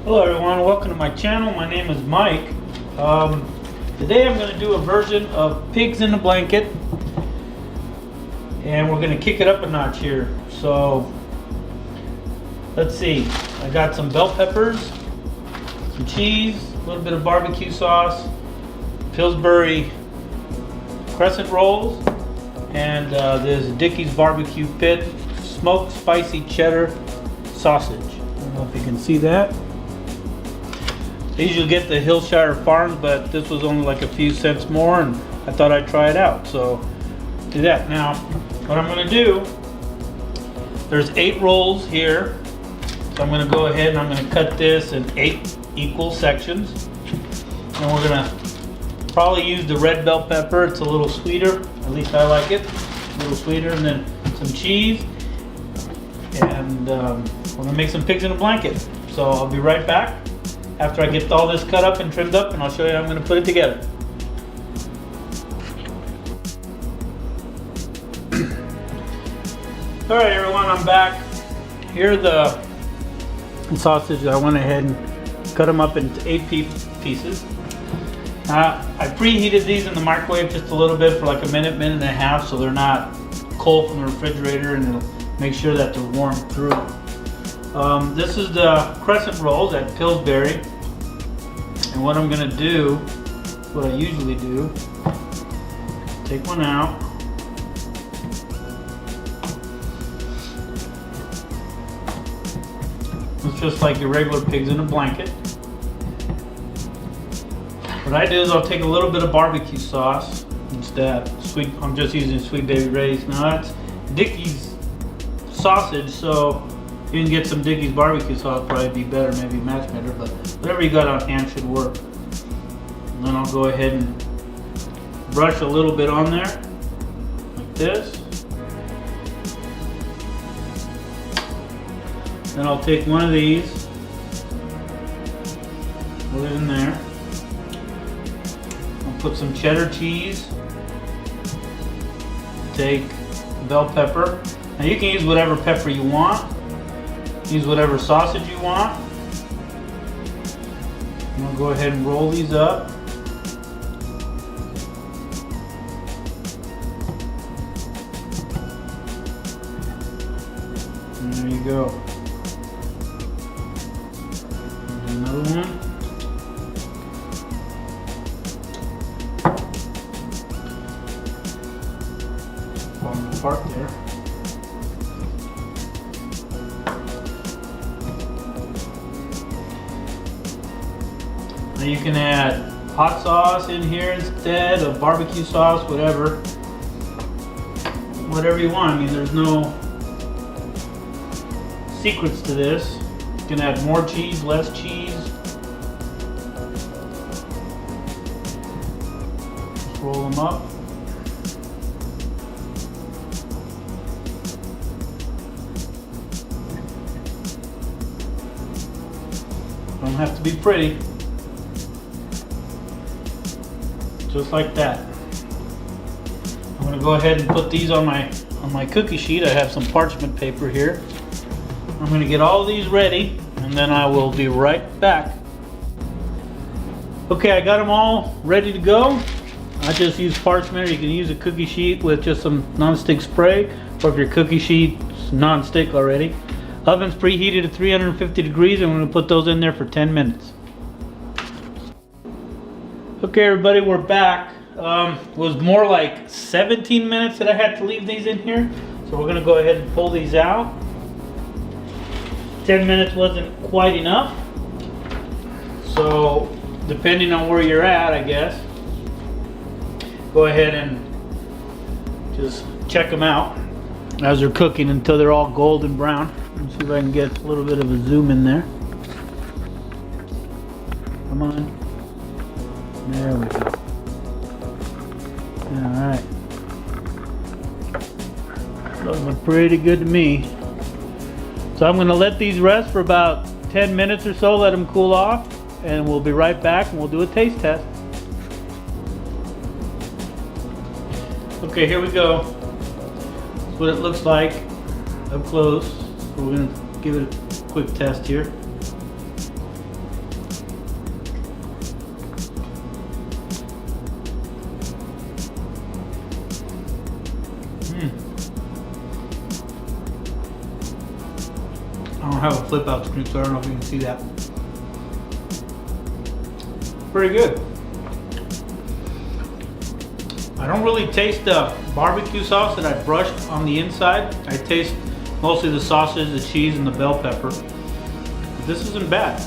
Hello everyone, welcome to my channel. My name is Mike. Today I'm going to do a version of Pigs in the Blanket, and we're going to kick it up a notch here. So let's see, I got some bell peppers, some cheese, a little bit of barbecue sauce, Pillsbury Crescent Rolls, and this Dickey's barbecue pit smoked spicy cheddar sausage. I don't know if you can see that. I usually get the Hillshire Farms, but this was only like a few cents more, and I thought I'd try it out. So do that. Now, what I'm going to do, there's 8 rolls here. So I'm going to go ahead and I'm going to cut this in 8 equal sections. And we're going to probably use the red bell pepper. It's a little sweeter. At least I like it. A little sweeter. And then some cheese. And we're going to make some pigs in a blanket. So I'll be right back after I get all this cut up and trimmed up, and I'll show you how I'm going to put it together. Alright everyone, I'm back. Here are the sausages. I went ahead and cut them up into 8 pieces. I preheated these in the microwave just a little bit for like a minute and a half, so they're not cold from the refrigerator, and it'll make sure that they're warm through. This is the Crescent Rolls at Pillsbury, and what I'm going to do, what I usually do, take one out, it's just like your regular pigs in a blanket. What I do is I'll take a little bit of barbecue sauce instead. I'm just using Sweet Baby Ray's. Now that's Dickey's sausage, so you can get some Dickey's barbecue sauce, probably be better, maybe match better, but whatever you got on hand should work. And then I'll go ahead and brush a little bit on there, like this. Then I'll take one of these, put it in there. I'll put some cheddar cheese, take bell pepper. Now you can use whatever pepper you want. Use whatever sausage you want. I'm going to go ahead and roll these up. And there you go. And another one. Falling apart there. Now you can add hot sauce in here instead of barbecue sauce, whatever you want. I mean, there's no secrets to this. You can add more cheese, less cheese. Just roll them up. Don't have to be pretty. Just like that. I'm going to go ahead and put these on my cookie sheet. I have some parchment paper here. I'm going to get all these ready, and then I will be right back. Okay, I got them all ready to go. I just use parchment, or you can use a cookie sheet with just some non-stick spray, or if your cookie sheet's non-stick already. Oven's preheated at 350 degrees, and I'm going to put those in there for 10 minutes. Okay everybody, we're back. It was more like 17 minutes that I had to leave these in here. So we're going to go ahead and pull these out. 10 minutes wasn't quite enough. So depending on where you're at, I guess, go ahead and just check them out as they're cooking until they're all golden brown. Let's see if I can get a little bit of a zoom in there. Come on. There we go. Alright. Those look pretty good to me. So I'm going to let these rest for about 10 minutes or so, let them cool off, and we'll be right back and we'll do a taste test. Okay, here we go. That's what it looks like up close. So we're going to give it a quick test here. I don't have a flip out screen, so I don't know if you can see that. Pretty good. I don't really taste the barbecue sauce that I brushed on the inside. I taste mostly the sausage, the cheese, and the bell pepper. But this isn't bad.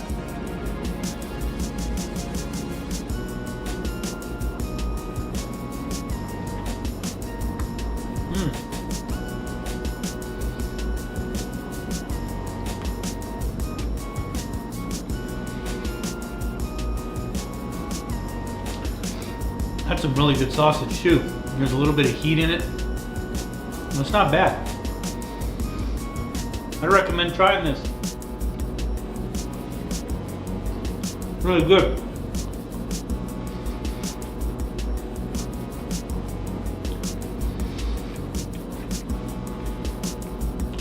That's some really good sausage too. There's a little bit of heat in it. It's not bad. I recommend trying this. Really good.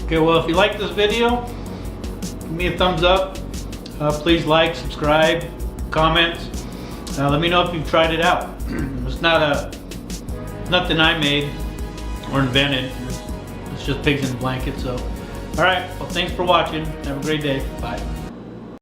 Okay, well, if you like this video, give me a thumbs up. Please like, subscribe, comment. Let me know if you've tried it out. It's nothing I made or invented. It's just pigs in a blanket. So, all right. Well, thanks for watching. Have a great day. Bye.